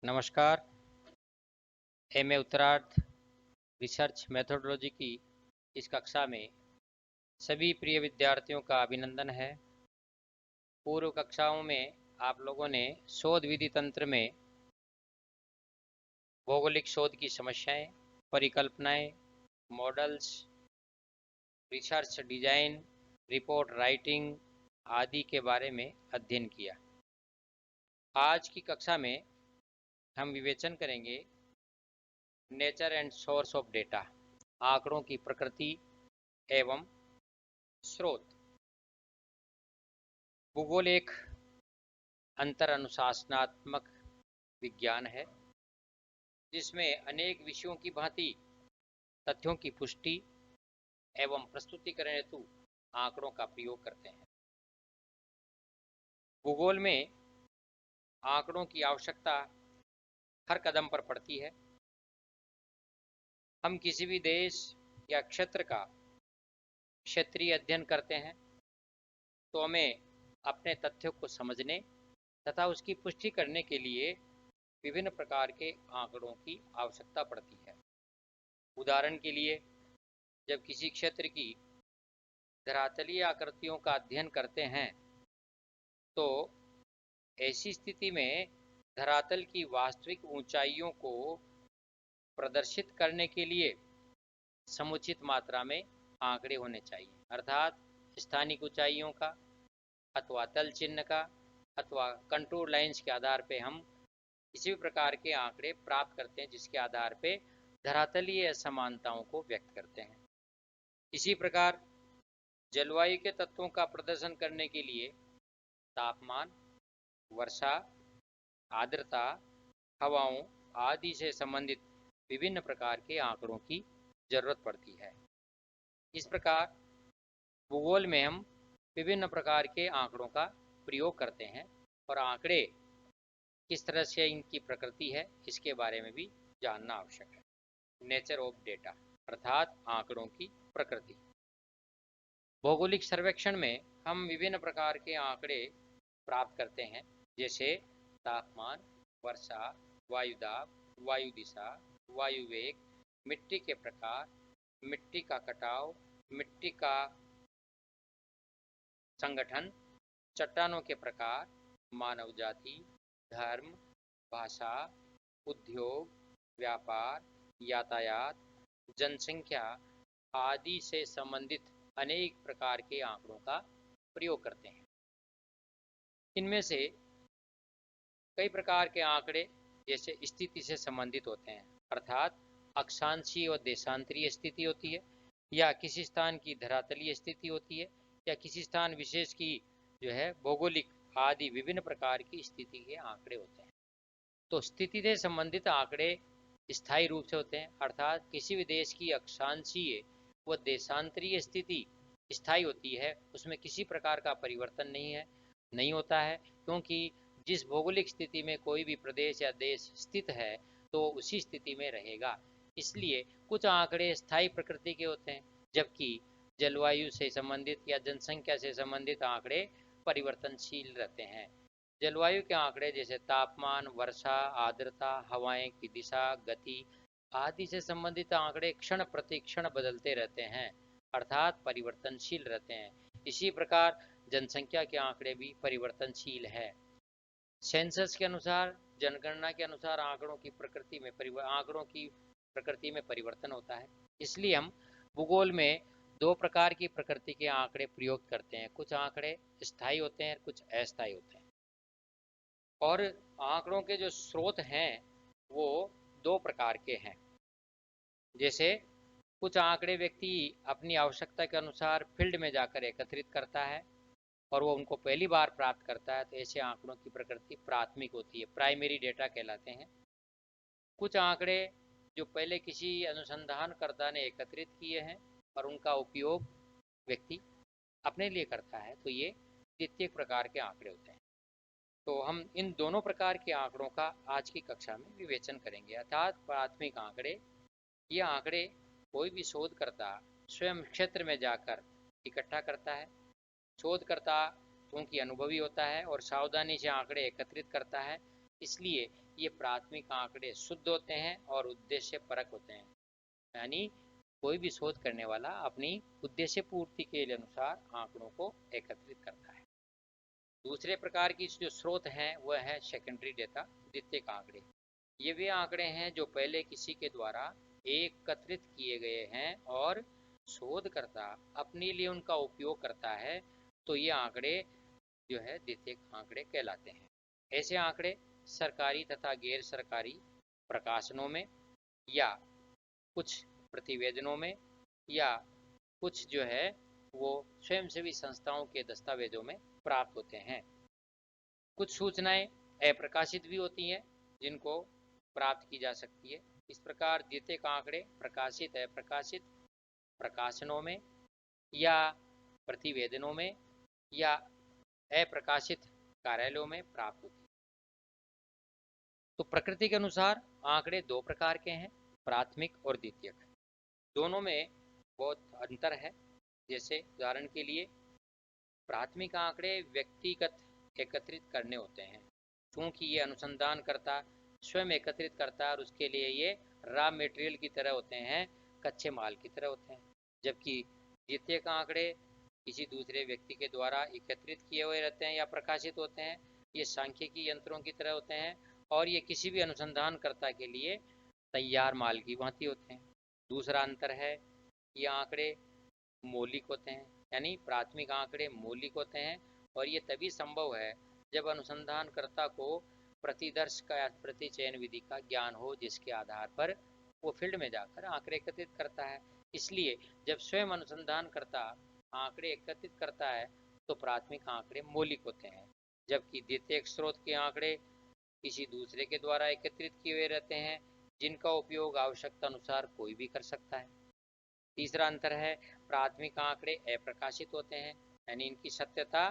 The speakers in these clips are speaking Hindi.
नमस्कार। एमए उत्तरार्ध रिसर्च मेथोडोलॉजी की इस कक्षा में सभी प्रिय विद्यार्थियों का अभिनंदन है। पूर्व कक्षाओं में आप लोगों ने शोध विधि तंत्र में भौगोलिक शोध की समस्याएं, परिकल्पनाएं, models, research design, report writing आदि के बारे में अध्ययन किया। आज की कक्षा में हम विवेचन करेंगे nature and source of data, आंकड़ों की प्रकृति एवं स्रोत। भूगोल एक अंतर अनुशासनात्मक विज्ञान है जिसमें अनेक विषयों की भांति तथ्यों की पुष्टि एवं प्रस्तुतिकरण हेतु आंकड़ों का प्रयोग करते हैं। भूगोल में आंकड़ों की आवश्यकता हर कदम पर पड़ती है। हम किसी भी देश या क्षेत्र का क्षेत्रीय अध्ययन करते हैं तो हमें अपने तथ्यों को समझने तथा उसकी पुष्टि करने के लिए विभिन्न प्रकार के आंकड़ों की आवश्यकता पड़ती है। उदाहरण के लिए, जब किसी क्षेत्र की धरातलीय आकृतियों का अध्ययन करते हैं तो ऐसी स्थिति में धरातल की वास्तविक ऊंचाइयों को प्रदर्शित करने के लिए समुचित मात्रा में आंकड़े होने चाहिए, अर्थात स्थानिक ऊंचाइयों का अथवा तल चिन्ह का अथवा कंटूर लाइंस के आधार पर हम किसी भी प्रकार के आंकड़े प्राप्त करते हैं जिसके आधार पर धरातलीय असमानताओं को व्यक्त करते हैं। इसी प्रकार जलवायु के तत्वों का प्रदर्शन करने के लिए तापमान, वर्षा, आर्द्रता, हवाओं आदि से संबंधित विभिन्न प्रकार के आंकड़ों की जरूरत पड़ती है। इस प्रकार भूगोल में हम विभिन्न प्रकार के आंकड़ों का प्रयोग करते हैं और आंकड़े किस तरह से इनकी प्रकृति है इसके बारे में भी जानना आवश्यक है। नेचर ऑफ डेटा अर्थात आंकड़ों की प्रकृति। भौगोलिक सर्वेक्षण में हम विभिन्न प्रकार के आंकड़े प्राप्त करते हैं, जैसे तापमान, वर्षा, वायुदाब, वायु दिशा, वायु वेग, मिट्टी के प्रकार, मिट्टी का कटाव, मिट्टी का संगठन, चट्टानों के प्रकार, मानव जाति, धर्म, भाषा, उद्योग, व्यापार, यातायात, जनसंख्या आदि से संबंधित अनेक प्रकार के आंकड़ों का प्रयोग करते हैं। इनमें से कई प्रकार के आंकड़े जैसे स्थिति से संबंधित होते हैं, अर्थात अक्षांशीय और देशांतरीय स्थिति होती है, या किसी स्थान की धरातलीय स्थिति होती है, या किसी स्थान विशेष की जो है भौगोलिक आदि विभिन्न प्रकार की स्थिति के आंकड़े होते हैं। तो स्थिति से संबंधित आंकड़े स्थायी रूप से होते हैं, अर्थात किसी भी देश की अक्षांशीय व देशांतरीय स्थिति स्थायी होती है, उसमें किसी प्रकार का परिवर्तन नहीं होता है, क्योंकि जिस भौगोलिक स्थिति में कोई भी प्रदेश या देश स्थित है तो उसी स्थिति में रहेगा। इसलिए कुछ आंकड़े स्थायी प्रकृति के होते हैं, जबकि जलवायु से संबंधित या जनसंख्या से संबंधित आंकड़े परिवर्तनशील रहते हैं। जलवायु के आंकड़े जैसे तापमान, वर्षा, आर्द्रता, हवाएं की दिशा, गति आदि से संबंधित आंकड़े क्षण प्रतिक्षण बदलते रहते हैं, अर्थात परिवर्तनशील रहते हैं। इसी प्रकार जनसंख्या के आंकड़े भी परिवर्तनशील है। सेंसस के अनुसार, जनगणना के अनुसार आंकड़ों की प्रकृति में परिवर्तन होता है। इसलिए हम भूगोल में दो प्रकार की प्रकृति के आंकड़े प्रयोग करते हैं। कुछ आंकड़े स्थायी होते हैं, कुछ अस्थायी होते हैं। और आंकड़ों के जो स्रोत हैं वो दो प्रकार के हैं। जैसे कुछ आंकड़े व्यक्ति अपनी आवश्यकता के अनुसार फील्ड में जाकर एकत्रित करता है और वो उनको पहली बार प्राप्त करता है, तो ऐसे आंकड़ों की प्रकृति प्राथमिक होती है, प्राइमरी डेटा कहलाते हैं। कुछ आंकड़े जो पहले किसी अनुसंधानकर्ता ने एकत्रित किए हैं और उनका उपयोग व्यक्ति अपने लिए करता है, तो ये द्वितीयक प्रकार के आंकड़े होते हैं। तो हम इन दोनों प्रकार के आंकड़ों का आज की कक्षा में विवेचन करेंगे, अर्थात प्राथमिक आंकड़े। ये आंकड़े कोई भी शोधकर्ता स्वयं क्षेत्र में जाकर इकट्ठा करता है। शोधकर्ता क्योंकि अनुभवी होता है और सावधानी से आंकड़े एकत्रित करता है, इसलिए ये प्राथमिक आंकड़े शुद्ध होते हैं और उद्देश्य परक होते हैं। यानी कोई भी शोध करने वाला अपनी उद्देश्य पूर्ति के अनुसार आंकड़ों को एकत्रित करता है। दूसरे प्रकार की जो स्रोत हैं वह है सेकेंडरी डेटा, द्वितीयक आंकड़े। ये वे आंकड़े हैं जो पहले किसी के द्वारा एकत्रित किए गए हैं और शोधकर्ता अपने लिए उनका उपयोग करता है, तो ये आंकड़े जो है द्वितीयक आंकड़े कहलाते हैं। ऐसे आंकड़े सरकारी तथा गैर सरकारी प्रकाशनों में या कुछ प्रतिवेदनों में या कुछ जो है वो स्वयंसेवी संस्थाओं के दस्तावेजों में प्राप्त होते हैं। कुछ सूचनाएं अप्रकाशित भी होती हैं जिनको प्राप्त की जा सकती है। इस प्रकार द्वितीयक आंकड़े प्रकाशित अप्रकाशित प्रकाशनों में या प्रतिवेदनों में या अप्रकाशित कार्यालयों में प्राप्त होती है। तो प्रकृति के अनुसार आंकड़े दो प्रकार के हैं, प्राथमिक और द्वितीयक। दोनों में बहुत अंतर है। जैसे उदाहरण के लिए प्राथमिक आंकड़े व्यक्तिगत एकत्रित करने होते हैं, क्योंकि ये अनुसंधानकर्ता स्वयं एकत्रित करता है और उसके लिए ये रॉ मटेरियल की तरह होते हैं, कच्चे माल की तरह होते हैं। जबकि द्वितीयक आंकड़े किसी दूसरे व्यक्ति के द्वारा एकत्रित किए हुए रहते हैं या प्रकाशित होते हैं। ये सांख्यिकी यंत्रों की तरह होते हैं और ये किसी भी अनुसंधानकर्ता के लिए तैयार माल की भांति होते हैं। दूसरा अंतर है, ये आंकड़े मौलिक होते हैं, यानी प्राथमिक आंकड़े मौलिक होते हैं और ये तभी संभव है जब अनुसंधानकर्ता को प्रतिदर्श का या प्रति चयन विधि का ज्ञान हो, जिसके आधार पर वो फील्ड में जाकर आंकड़े एकत्रित करता है। इसलिए जब स्वयं अनुसंधानकर्ता आंकड़े एकत्रित करता है तो प्राथमिक आंकड़े मौलिक होते हैं, जबकि द्वितीयक स्रोत के आंकड़े किसी दूसरे के द्वारा एकत्रित किए हुए रहते हैं, जिनका उपयोग आवश्यकता अनुसार कोई भी कर सकता है। तीसरा अंतर है, प्राथमिक आंकड़े अप्रकाशित होते हैं, यानी इनकी सत्यता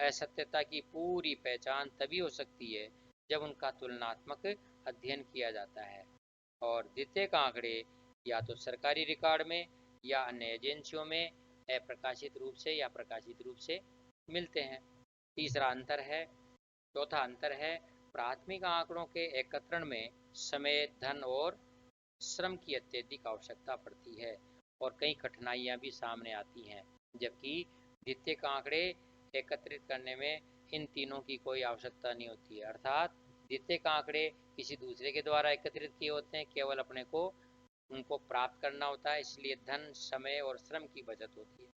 असत्यता की पूरी पहचान तभी हो सकती है जब उनका तुलनात्मक अध्ययन किया जाता है। और द्वितीयक आंकड़े या तो सरकारी रिकॉर्ड में या अन्य एजेंसियों में अप्रकाशित रूप से या प्रकाशित रूप से मिलते हैं। तीसरा अंतर है चौथा अंतर है, प्राथमिक आंकड़ों के एकत्रण में समय, धन और श्रम की अत्यधिक आवश्यकता पड़ती है और कई कठिनाइयां भी सामने आती हैं, जबकि द्वितीयक आंकड़े एकत्रित करने में इन तीनों की कोई आवश्यकता नहीं होती है। अर्थात द्वितीयक आंकड़े किसी दूसरे के द्वारा एकत्रित किए होते हैं, केवल अपने को उनको प्राप्त करना होता है, इसलिए धन, समय और श्रम की बचत होती है।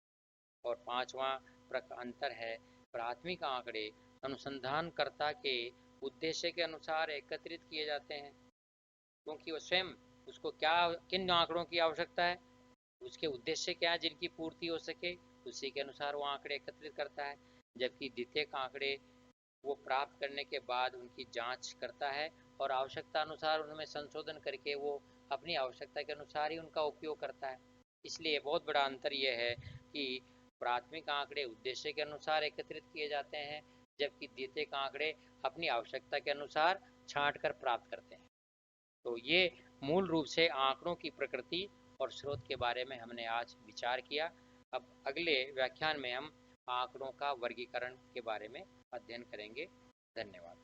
और पांचवा अंतर है, प्राथमिक आंकड़े अनुसंधानकर्ता के उद्देश्य के अनुसार एकत्रित किए जाते हैं, क्योंकि वो स्वयं उसको क्या किन आंकड़ों की आवश्यकता है, उसके उद्देश्य क्या है जिनकी पूर्ति हो सके, उसी के अनुसार वो आंकड़े एकत्रित करता है। जबकि द्वितीयक आंकड़े वो प्राप्त करने के बाद उनकी जांच करता है और आवश्यकता अनुसार उनमें संशोधन करके वो अपनी आवश्यकता के अनुसार ही उनका उपयोग करता है। इसलिए बहुत बड़ा अंतर यह है कि प्राथमिक आंकड़े उद्देश्य के अनुसार एकत्रित किए जाते हैं, जबकि द्वितीयक आंकड़े अपनी आवश्यकता के अनुसार छांट कर प्राप्त करते हैं। तो ये मूल रूप से आंकड़ों की प्रकृति और स्रोत के बारे में हमने आज विचार किया। अब अगले व्याख्यान में हम आंकड़ों का वर्गीकरण के बारे में अध्ययन करेंगे। धन्यवाद।